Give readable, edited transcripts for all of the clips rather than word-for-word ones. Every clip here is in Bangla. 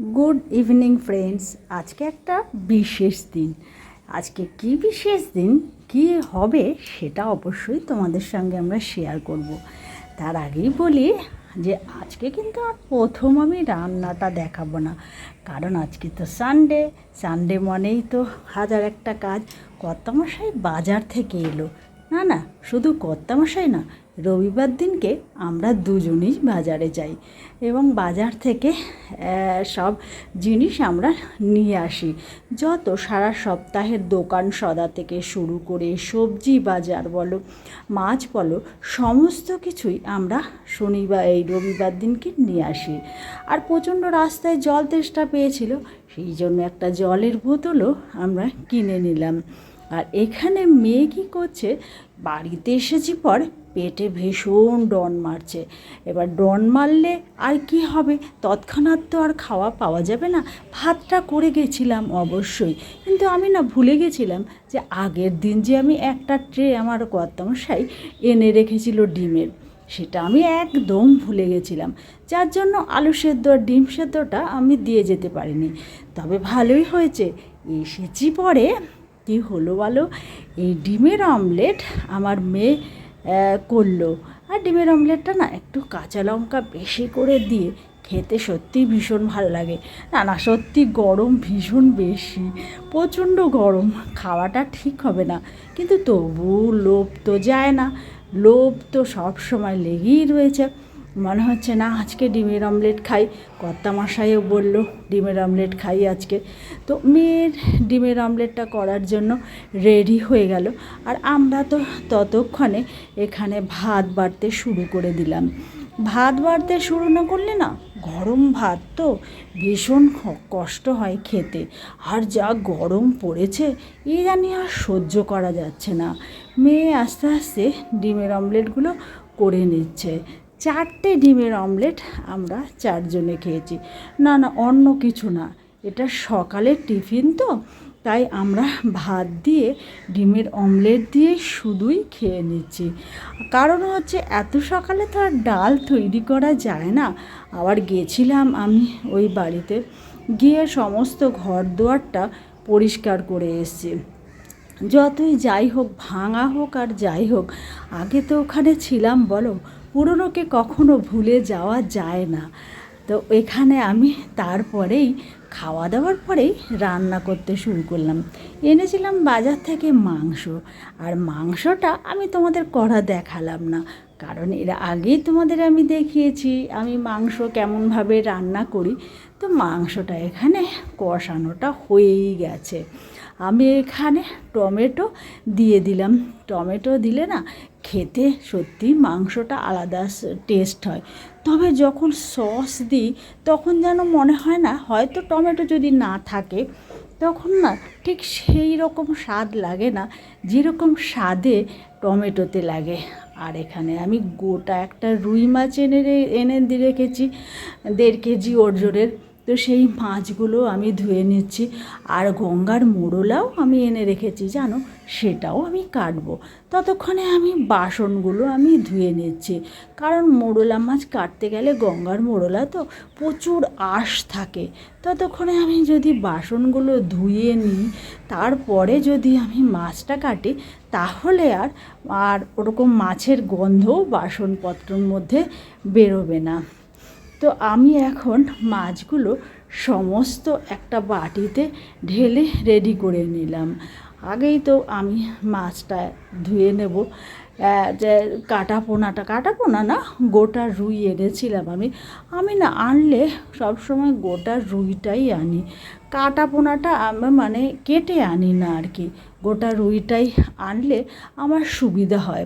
Good evening friends. আজকে একটা বিশেষ দিন। আজকে কি বিশেষ দিন, কি হবে সেটা অবশ্যই তোমাদের সঙ্গে আমরা শেয়ার করব। তার আগেই বলি যে আজকে কিন্তু আর প্রথম আমি রান্নাটা দেখাবো না, কারণ আজকে তো সানডে। সানডে মানেই তো হাজার একটা কাজ। কর্তামশাই বাজার থেকে এলো। না না, শুধু কর্তামশাই না, রবিবার দিনকে আমরা দুজনেই বাজারে যাই এবং বাজার থেকে সব জিনিস আমরা নিয়ে আসি। যত সারা সপ্তাহের দোকান সদা থেকে শুরু করে সবজি বাজার বলো, মাছ বলো, সমস্ত কিছুই আমরা শনিবার এই রবিবার দিনকে নিয়ে আসি। আর প্রচণ্ড রাস্তায় জল তেষ্টা পেয়েছিল, সেই জন্য একটা জলের বোতলও আমরা কিনে নিলাম। আর এখানে মেয়ে কী করছে, বাড়িতে এসেছি পর পেটে ভীষণ ডন মারছে। এবার ডন মারলে আর কি হবে, তৎক্ষণাৎ তো আর খাওয়া পাওয়া যাবে না। ভাতটা করে গেছিলাম অবশ্যই, কিন্তু আমি না ভুলে গেছিলাম যে আগের দিন যে আমি একটা ট্রে আমার কর্তামশাই এনে রেখেছিল ডিমের, সেটা আমি একদম ভুলে গেছিলাম। যার জন্য আলু সেদ্ধ আর ডিম সেদ্ধটা আমি দিয়ে যেতে পারিনি। তবে ভালোই হয়েছে, এসেছি পরে কী হলো বলো, এই ডিমের অমলেট আমার মেয়ে করলো। আর ডিমের অমলেটটা না একটু কাঁচা লঙ্কা বেশি করে দিয়ে খেতে সত্যিই ভীষণ ভালো লাগে। না না, সত্যি গরম ভীষণ বেশি, প্রচণ্ড গরম, খাওয়াটা ঠিক হবে না, কিন্তু তবু লোভ তো যায় না। লোভ তো সব সময় লেগেই রয়েছে। মনে হচ্ছে না আজকে ডিমের অমলেট খাই। কর্তামশাইও বলল ডিমের অমলেট খাই আজকে। তো মেয়ের ডিমের অমলেটটা করার জন্য রেডি হয়ে গেল। আর আমরা তো ততক্ষণে এখানে ভাত বাড়তে শুরু করে দিলাম। ভাত বাড়তে শুরু না করলে না, গরম ভাত তো ভীষণ কষ্ট হয় খেতে। আর যা গরম পড়েছে, জানি আর সহ্য করা যাচ্ছে না। মেয়ে আস্তে আস্তে ডিমের অমলেটগুলো করে নিচ্ছে। 4টে ডিমের অমলেট আমরা 4 জনে খেয়েছি। না না, অন্য কিছু না, এটা সকালের টিফিন তো, তাই আমরা ভাত দিয়ে ডিমের অমলেট দিয়ে শুধুই খেয়ে নিচ্ছি। কারণ হচ্ছে এত সকালে তো আর ডাল তৈরি করা যায় না। আবার গেছিলাম আমি ওই বাড়িতে, গিয়ে সমস্ত ঘর দুয়ারটা পরিষ্কার করে এসেছি। যতই যাই হোক, ভাঙা হোক আর যাই হোক, আগে তো ওখানে ছিলাম বলো, পুরনোকে কখনো ভুলে যাওয়া যায় না। তো এখানে আমি তারপরেই খাওয়া দাওয়ার পরেই রান্না করতে শুরু করলাম। এনেছিলাম বাজার থেকে মাংস, আর মাংসটা আমি তোমাদের করা দেখালাম না, কারণ এর আগেই তোমাদের আমি দেখিয়েছি আমি মাংস কেমনভাবে রান্না করি। তো মাংসটা এখানে কষানোটা হয়েই গেছে। আমি এখানে টমেটো দিয়ে দিলাম। টমেটো দিলে না খেতে সত্যি মাংসটা আলাদা টেস্ট হয়। তবে যখন সস দিই তখন যেন মনে হয় না, হয়তো টমেটো যদি না থাকে তখন না ঠিক সেই রকম স্বাদ লাগে না যেরকম স্বাদে টমেটোতে লাগে। আর এখানে আমি গোটা একটা রুই মাছ এনে দিয়ে রেখেছি, 1.5 কেজি ওজনের। তো সেই মাছগুলো আমি ধুয়ে নিচ্ছি। আর গঙ্গার মোড়লাও আমি এনে রেখেছি জানো, সেটাও আমি কাটবো। ততক্ষণে আমি বাসনগুলো আমি ধুয়ে নিচ্ছি, কারণ মোড়লা মাছ কাটতে গেলে গঙ্গার মোড়লা তো প্রচুর আঁশ থাকে। ততক্ষণে আমি যদি বাসনগুলো ধুয়ে নিই, তারপরে যদি আমি মাছটা কাটি, তাহলে আর ওরকম মাছের গন্ধও বাসনপত্রের মধ্যে বেরোবে না। তো আমি এখন মাছগুলো সমস্ত একটা বাটিতে ঢেলে রেডি করে নিলাম। আগেই তো আমি মাছটা ধুয়ে নেব। যে কাটাপোনা না, গোটা রুই এনেছিলাম আমি না আনলে সবসময় গোটা রুইটাই আনি, কাটাপোনাটা মানে কেটে আনি না আর কি। গোটা রুইটাই আনলে আমার সুবিধা হয়,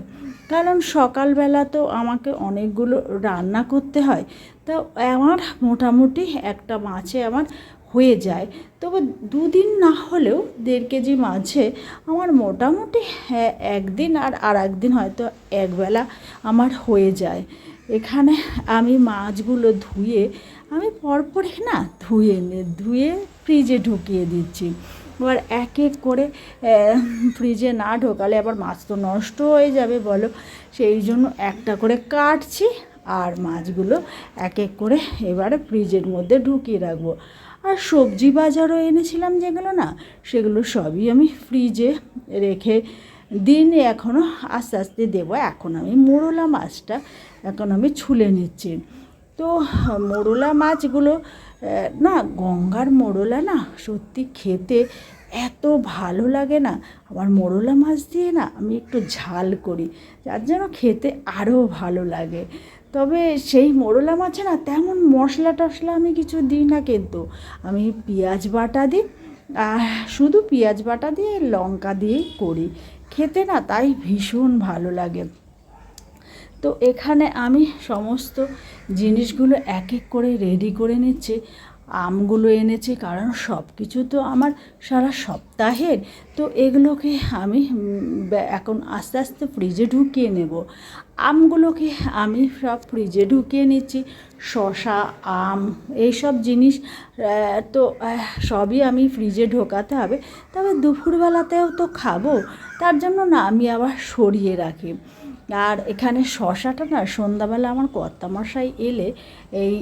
কারণ সকালবেলা তো আমাকে অনেকগুলো রান্না করতে হয়। তো আমার মোটামুটি একটা মাছে আমার হয়ে যায়। তবে 2 দিন না হলেও 1.5 কেজি মাছে আমার মোটামুটি একদিন আর একদিন হয়তো একবেলা আমার হয়ে যায়। এখানে আমি মাছগুলো ধুয়ে আমি পরপরই না ধুয়ে ফ্রিজে ঢুকিয়ে দিচ্ছি। এবার এক এক করে ফ্রিজে না ঢোকালে আবার মাছ তো নষ্ট হয়ে যাবে বলো, সেই জন্য একটা করে কাটছি আর মাছগুলো এক এক করে এবারে ফ্রিজের মধ্যে ঢুকিয়ে রাখবো। আর সবজি বাজারও এনেছিলাম যেগুলো না, সেগুলো সবই আমি ফ্রিজে রেখে দিইনি এখনও, আস্তে আস্তে দেবো। এখন আমি মোরলা মাছটা এখন আমি ছুলে নিচ্ছি। তো মোরলা মাছগুলো না, গঙ্গার মোরলা না সত্যি খেতে এত ভালো লাগে না। আমার মোরলা মাছ দিয়ে না আমি একটু ঝাল করি, যার জন্য খেতে আরও ভালো লাগে। তবে সেই মোরলা মাছে না তেমন মশলা টশলা আমি কিছু দিই না, কিন্তু আমি পেঁয়াজ বাটা দিই, শুধু পেঁয়াজ বাটা দিয়ে লঙ্কা দিয়েই করি, খেতে না তাই ভীষণ ভালো লাগে। তো এখানে আমি সমস্ত জিনিসগুলো এক এক করে রেডি করে নিচ্ছি। আমগুলো এনেছি, কারণ সব কিছু তো আমার সারা সপ্তাহের, তো এগুলোকে আমি এখন আস্তে আস্তে ফ্রিজে ঢুকিয়ে নেব। আমগুলোকে আমি সব ফ্রিজে ঢুকিয়ে নিচ্ছি। শসা, আম, এইসব জিনিস তো সবই আমি ফ্রিজে ঢোকাতে হবে। তবে দুপুরবেলাতেও তো খাবো, তার জন্য না আমি আবার সরিয়ে রাখি। আর এখানে শসাটা না সন্ধ্যাবেলা আমার কর্তামশাই এলে এই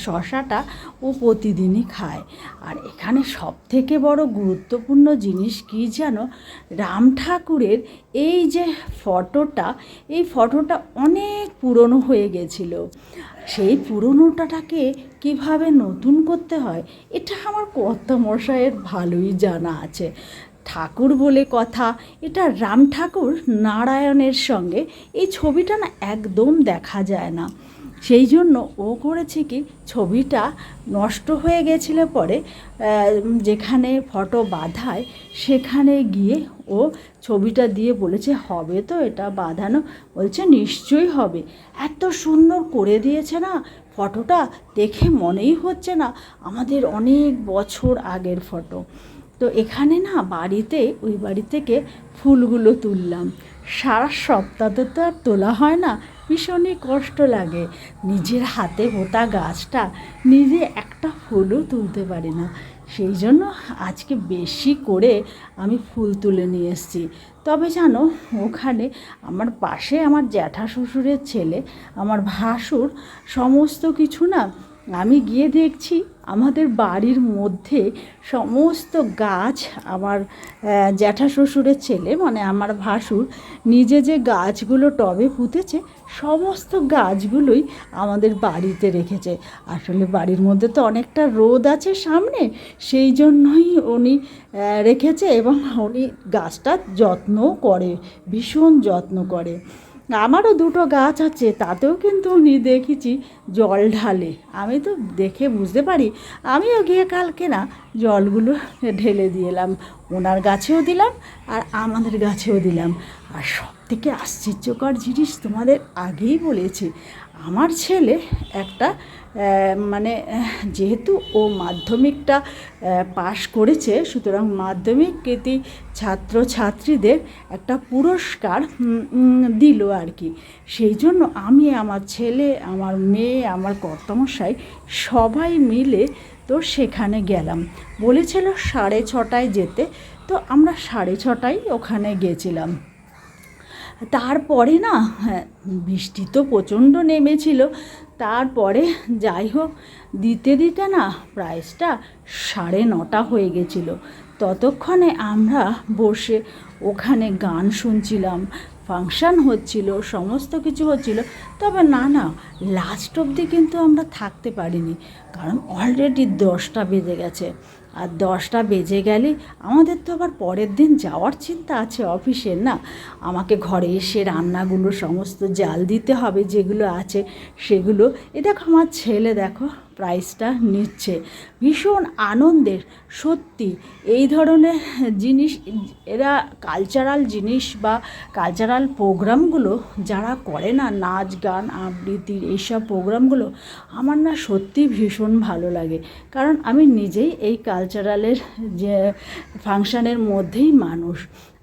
শসাটা ও প্রতিদিনই খায়। আর এখানে সবথেকে বড় গুরুত্বপূর্ণ জিনিস কী জানো, রাম ঠাকুরের এই যে ফটোটা, এই ফটোটা অনেক পুরনো হয়ে গেছিল। সেই পুরনোটাকে কীভাবে নতুন করতে হয় এটা আমার কর্তামশাইয়ের ভালোই জানা আছে। ঠাকুর বলে কথা, এটা রাম ঠাকুর নারায়ণের সঙ্গে এই ছবিটা না একদম দেখা যায় না। সেই জন্য ও করেছে কি, ছবিটা নষ্ট হয়ে গেছিলো পরে যেখানে ফটো বাঁধায় সেখানে গিয়ে ও ছবিটা দিয়ে বলেছে হবে তো এটা বাঁধানো, বলছে নিশ্চয়ই হবে। এত সুন্দর করে দিয়েছে না ফটোটা, দেখে মনেই হচ্ছে না আমাদের অনেক বছর আগের ফটো। তো এখানে না বাড়িতে, ওই বাড়ি থেকে ফুলগুলো তুললাম। সারা সপ্তাহে তো আর তোলা হয় না, ভীষণই কষ্ট লাগে। নিজের হাতে পোতা গাছটা নিজে একটা ফুলও তুলতে পারি না, সেই জন্য আজকে বেশি করে আমি ফুল তুলে নিয়ে এসেছি। তবে জানো, ওখানে আমার পাশে আমার জ্যাঠা শ্বশুরের ছেলে, আমার ভাসুর, সমস্ত কিছু না আমি গিয়ে দেখছি আমাদের বাড়ির মধ্যে সমস্ত গাছ, আমার জ্যাঠা শ্বশুরের ছেলে মানে আমার ভাসুর নিজে যে গাছগুলো টবে পুঁতেছে, সমস্ত গাছগুলোই আমাদের বাড়িতে রেখেছে। আসলে বাড়ির মধ্যে তো অনেকটা রোদ আছে সামনে, সেই জন্যই উনি রেখেছে, এবং উনি গাছটার যত্নও করে, ভীষণ যত্ন করে। আমারও দুটো গাছ আছে, তাতেও কিন্তু উনি দেখেছি জল ঢালে। আমি তো দেখে বুঝতে পারি, আমিও গিয়ে কালকে না জলগুলো ঢেলে দিলাম, ওনার গাছেও দিলাম আর আমাদের গাছেও দিলাম। আর সবথেকে আশ্চর্যকর জিনিস তোমাদের আগেই বলেছি, আমার ছেলে একটা মানে যেহেতু ও মাধ্যমিকটা পাশ করেছে, সুতরাং মাধ্যমিক কৃতী ছাত্রছাত্রীদের একটা পুরস্কার দিল আর কি। সেই জন্য আমি, আমার ছেলে, আমার মেয়ে, আমার কর্তামশাই সবাই মিলে তো সেখানে গেলাম। বলেছিল 6:30টায় যেতে, তো আমরা 6:30টায় ওখানে গেছিলাম। তারপরে না বৃষ্টি তো প্রচণ্ড নেমেছিল, তারপরে যাই হোক দিতে দিতে না প্রাইসটা 9:30 হয়ে গেছিলো। ততক্ষণে আমরা বসে ওখানে গান শুনছিলাম, ফাংশান হচ্ছিল, সমস্ত কিছু হচ্ছিল। তবে না লাস্ট অবধি কিন্তু আমরা থাকতে পারিনি, কারণ অলরেডি 10টা বেজে গেছে। আর 10টা বেজে গেলে আমাদের তো আবার পরের দিন যাওয়ার চিন্তা আছে অফিসের, না আমাকে ঘরে এসে রান্নাগুলো সমস্ত জাল দিতে হবে, যেগুলো আছে সেগুলো। দেখো আমার ছেলে দেখো প্রাইজটা নিচ্ছে, ভীষণ আনন্দের। সত্যি এই ধরনের জিনিস, এরা কালচারাল জিনিস বা কালচারাল প্রোগ্রামগুলো যারা করে না, নাচ গান আবৃত্তির এইসব প্রোগ্রামগুলো আমার না সত্যি ভীষণ ভালো লাগে। কারণ আমি নিজেই এই কালচারালের যে ফাংশানের মধ্যেই মানুষ।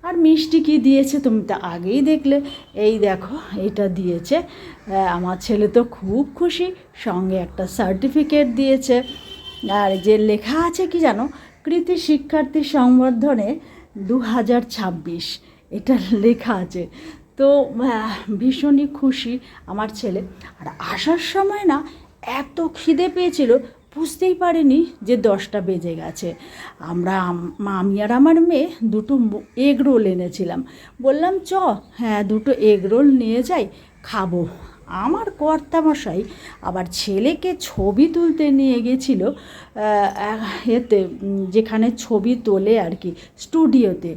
আর মিষ্টি কী দিয়েছে তুমি তো আগেই দেখলে, এই দেখো এটা দিয়েছে। আমার ছেলে তো খুব খুশি, সঙ্গে একটা সার্টিফিকেট দিয়েছে। আর যে লেখা আছে কি জানো, কৃতি শিক্ষার্থী সংবর্ধনে 2026 এটা লেখা আছে। তো ভীষণই খুশি আমার ছেলে। আর আসার সময় না এত খিদে পেয়েছিল, বুঝতেই পারিনি যে 10টা বেজে গেছে। আমি আর আমার মেয়ে দুটো এগ রোল এনেছিলাম। বললাম হ্যাঁ 2টো এগ রোল নিয়ে যাই, খাবো। আমার কর্তামশাই আবার ছেলেকে ছবি তুলতে নিয়ে গেছিল এতে, যেখানে ছবি তোলে আর কি, স্টুডিওতে,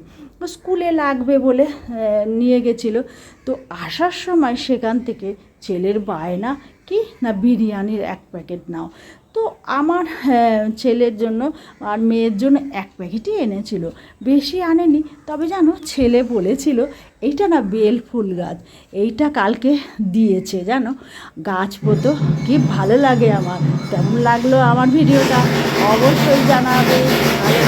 স্কুলে লাগবে বলে নিয়ে গেছিলো। তো আসার সময় সেখান থেকে ছেলের বায়না কি না, বিরিয়ানির 1 প্যাকেট নাও। তো আমার ছেলের জন্য আর মেয়ের জন্য 1 প্যাকেটই এনেছিল, বেশি আনেনি। তবে জানো, ছেলে বলেছিল এইটা না বেল ফুল গাছ, এইটা কালকে দিয়েছে জানো। গাছ পোতো কি ভালো লাগে আমার। কেমন লাগলো আমার ভিডিওটা অবশ্যই জানাবে। ভালো